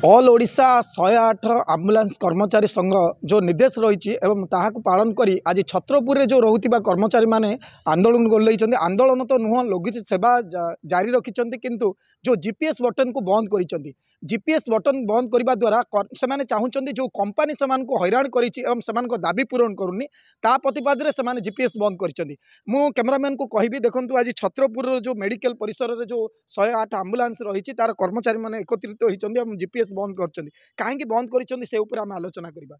All Odisha 108 आम्बुलांस कर्मचारी संघ जो निर्देश रही एवं ताहाकु पालन करी आज छत्रपुर जो रोहुतिबा कर्मचारी माने आंदोलन गोलैछन्ति। आंदोलन तो नुह लोग सेवा जारी रखिछन्ति किंतु जो जीपीएस बटन को बंद करिछन्ति। जीपीएस बटन बंद करबा द्वारा से चाहूँगी जो कंपनी से हैरान करिछि एवं सेमानको दाबी पूरण करूनी ता प्रतिवाद रे सेमाने जीपीएस बंद करिछन्ति। मु कैमरामैन को कहबी देखंतु आज छत्रपुर जो मेडिकल परिसर रे जो 108 आम्बुलांस रही तार कर्मचारी माने एकत्रित होइछन्ति एवं जीपीएस बंद करछन्ति। काहेकि बंद करिछन्ति से ऊपर हम आलोचना करबा।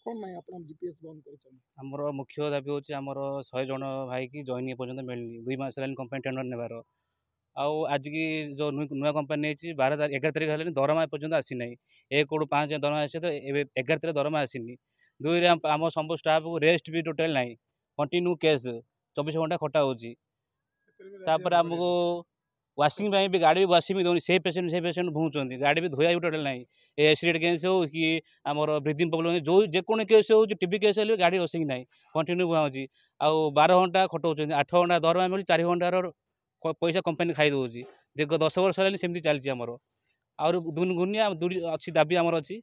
कोन माय आपण जीपीएस बंद करिछन्ति? हमर मुख्य दाबी होछि हमर 100 जन भाई की जॉइन पर्यंत मिलनी 2 मास लाइन कंपनी टेंडर नेबार आउ आज की जो नुआ कंपनी नहीं 11 तारीख हेल्ला दरमा पर्यंत आसी ना 1 कोड़ 5 दरमा आसे तो 11 तारीख दरमा आसनी। 2 आम सब स्टाफ को रेस्ट भी टोटाल ना कंटिन्यू केस 24 घंटा खटा होपर आमको वाशिंग भी गाड़ी भी वाशिंग भी दौनी से पेसेंट भूचुंट गाड़ी भी धोया भी टोटाल ना एक्सीडेंट केस हो कि आमर ब्रीदिंग प्रोब्लेम जो जेको केस हो टीबी केस हेल्ले गाड़ी वाशिंग ना कंटिन्यू बुआ हो 12 घंटा खटाऊँ 8 घंटा दरमा मिली 4 घंटार पैसा कंपनी खाई दूसरी दीर्घ 10 वर्ष है सेमती चलती आमर आउर गुनिया अच्छी दाबी आमर अच्छी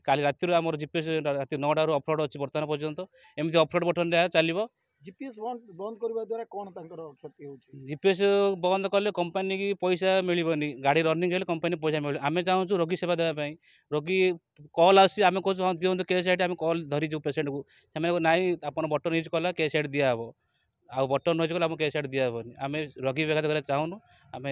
काली रातिर आम जीपीएस रात 9 रू अपलोड अच्छी बर्तमान पर्यंत एमती अपलोड बटन चलो। जीपीएस बंद करबा द्वारा कोन तांकर क्षति होछि? जीपीएस बंद कले कंपनी की पैसा मिलबनी गाड़ी रनिंग हेल्ले कंपनी पैसा मिल आम चाहूँ रोगी सेवा देवाई रोगी कल आसी आम कह दिखाँ केस आईडी आम कल धरी पेसेंट को से ना आप बटन यूज कला केस आईडी दिहब आउ बटन नज कले केस आईडी दिहबनी आम रोगी बेघात कर चाहूँ आम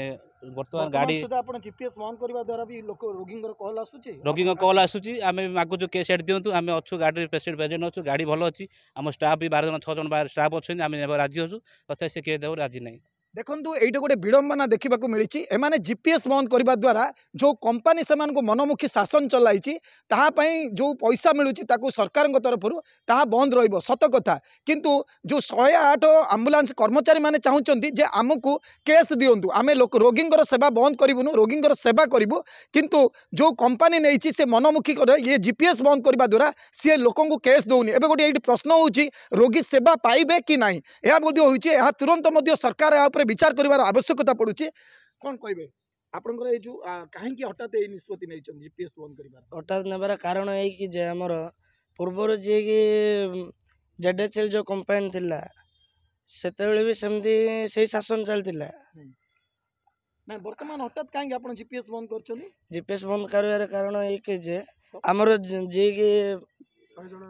बर्तमान गाड़ी जीपीएस बंद करबा द्वारा भी लोक रोगी कल आसुची रोगी कल आसूची आम मागुचु केस आईडी दिंतु आम अच्छु गाड़ी पेसेंट प्रेजेंट अच्छु गाड़ी भल अच्छी आम स्टाफ भी 12 जन 6 जन स्टाफ अच्छे आम राजी अच्छु तथा से किए देव राजी नहीं। देखंतु एइटा गोटे विडंबना देखा मिली एमाने जीपीएस बंद करबा द्वारा जो कंपनी से मनमुखी शासन चलाई जो पैसा मिलूची ताकू सरकार तरफ ताहा बंद रहिबो सत कथा किंतु जो 108 आम्बुलांस कर्मचारी माने चाहूचंती जे आमको केस दियंतु आमे लोक रोगींगर सेवा बंद करिबुनु रोगींगर सेवा करिबु किंतु जो कंपनी नैची से मनमुखी ये जीपीएस बंद करबा द्वारा सी लोकंकु केस दउनी। एबे गोटे एइटी प्रश्न होउची रोगी सेवा पाइबे कि नाही एहा बोधी होउची एहा तुरंत मध्ये सरकार विचार करिवार आवश्यकता पड़ुची। कौन कहबे आपनकर ए जो काहेकि हठात ए निष्पत्ति नै छन जीपीएस बंद करिवार हठात नेबार कारण है कि जे हमर पूर्वर जे कि जेडएचएल जो कंपनी थिला सेतेबेले भी सेमती सही शासन चलतिला ना वर्तमान हठात काहेकि आपन जीपीएस बंद करछनी? जीपीएस बंद करिवार कारण है कि जे हमर जे कि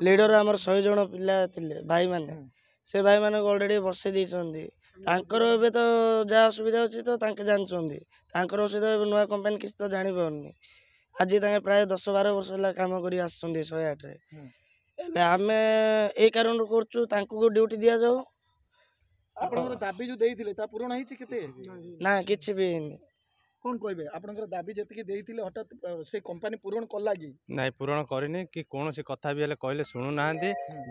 लीडर हमर 100 जन पिला थिले भाई माने से भाई माने ऑलरेडी बसे दी तांकर एबे तो जा असुविधा अछि तो तांके जानचोंदी तांकर असुविधा नुआ कंपनी किस तो जानि परनी आज तांके प्राय 10-12 वर्ष ला काम करी आछंदी 108 रे एबे हमें ए कारण करछु तांको ड्यूटी दिया जाओ। आपनकर दाबी जो देइथिले ता पूर्ण हिची केते ना किछि भी नहीं। कौन कहबे आपनकर दाबी जति देइथिले हठात से कंपनी पूर्ण कला कि नहीं पूर्ण करनी कि कौन सी कथा भी कहले शुणु ना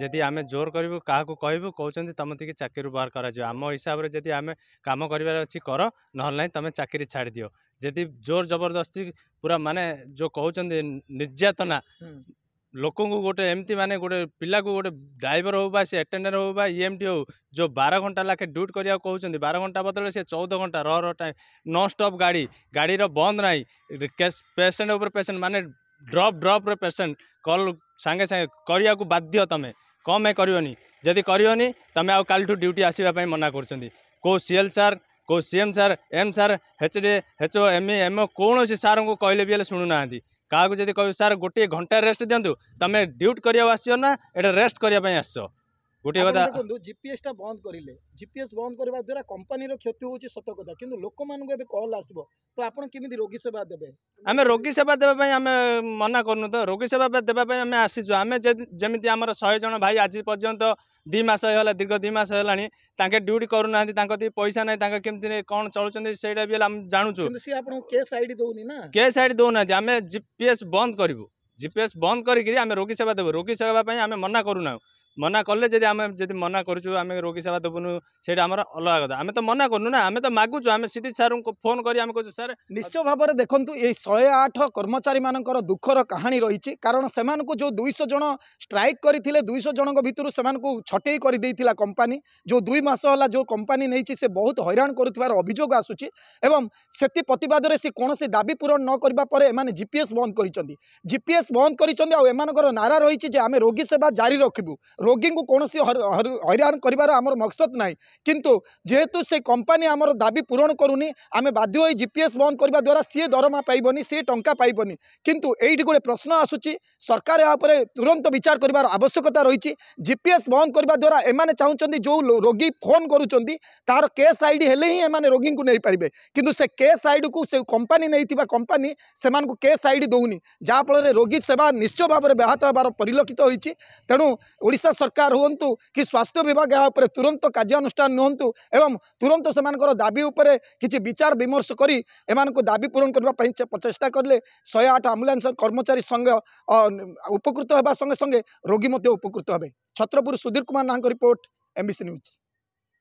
जदि आम जोर करूँ क्या कहूँ कहते तुम ती चाकरी बाहर कर आम हिसाब से जदि आम कम करार अच्छी कर ना तुम चाकरी छाड़ दियो जदि जोर जबरदस्ती पूरा माने जो कहते निर्यातना लोक गोटे एमती माने गोटे पिला को गोटे ड्राइवर हो बा से अटेंडर हो बा ईएमटी हो जो 12 घंटा लाखे ड्यूटी करिया कहते 12 घंटा बदले से 14 घंटा रह टाइम नॉन स्टॉप गाड़ी बंद ना पेसेंट ऊपर पेसेंट माने ड्रप रे पेसेंट कल सांगे सांगे करिया को बाध्य तमें कम करनी जदि करनी तमें आउ काल ड्यूटी आसवाई मना कर को सीएल सार को सीएम सार एम सार एचडी एचओ एमओ कौन सार को कहले भी शुणुना क्या जब कह सार गोटे घंटा रेस्ट दिंतु तुम ड्यूटी करिया आस ना एटा रेस्ट करने आस गोटे कथा जीपीएस टा बंद करिले जीपीएस बंद करबा द्वारा कंपनी रो क्षति होची सत कथा किंतु लोक मानको एबे कॉल आसीबो तो आपण केमिति रोगी सेवा देबे? आमे रोगी सेवा देबा पई आमे मना करनु तो रोगी सेवा देबा पई आमे आसीजु आमे जेमिति हमर 100 जन भाई आज पर्यंत 2 मास होला दीर्घ 2 मास होलानी तांके ड्यूटी करू नांती तांको ती पैसा नै तांका केमिति कोन चलुचंदी सेटा भी हम जानु छु किंतु सी आपण केस आईडी दोनी ना केस आईडी दो ना आमे जीपीएस बंद करिवु जीपीएस बंद करी आमे रोगी सेवा देबो रोगी सेवा पई आमे मना करू ना मना कले जदि आम जदि मना करूँ आम रोगी सेवा देवुनु से अलग कथा आम तो मना करूँ ना आम तो मागुचु आम सिटी सार फोन कर कहूँ सर निश्चय भाव में देखूँ ये 108 कर्मचारी मानकर दुखर कहानी रही कारण से जो 200 जन स्ट्राइक करते 200 जन भितर से छटई कर कंपानी जो 2 मास है जो कंपानी नहीं से बहुत हैरान कर अभियोग आसूची एवं से प्रतिवाद से कौन दाबी पूरण न करने जीपीएस बंद कर जीपीएस बंद कर नारा रही आम रोगी सेवा जारी रखू रोगी को कौन हैरान कर मकसद ना किंतु जेहेतु से कंपानी आमर दाबी पूरण करूनी आम बाध्य हो जीपीएस बंद करने द्वारा सी दरमा पाइबनी सी टंका पाइबनी किंतु एइठी गोटे प्रश्न आसूची सरकार या तुरंत विचार कर आवश्यकता रही जीपीएस बंद करने द्वारा एमाने चाहूँगी जो रोगी फोन करुँच तार केस आईडी हेले ही एमाने रोगी को नहीं पारे किंतु से केस आईडी को से कंपानी नहीं कंपानी से केस आईडी दौनी जहाँफल रोगी सेवा निश्चय भाव में व्याहत होबार परिलक्षित होती तेणु ओडिशा सरकार हूँ कि स्वास्थ्य विभाग यहाँ तुरंत कार्यानुष्ठान नियंतु एवं तुरंत से दाबी उपर किसी विचार विमर्श करी एमानको दाबी पूरण करने चेष्टा कले 108 आम्बुलांस कर्मचारी संघ उपकृत होगा संगे संगे रोगी उपकृत हे छत्रपुर सुधीर कुमार नाहक रिपोर्ट एमबीसी न्यूज।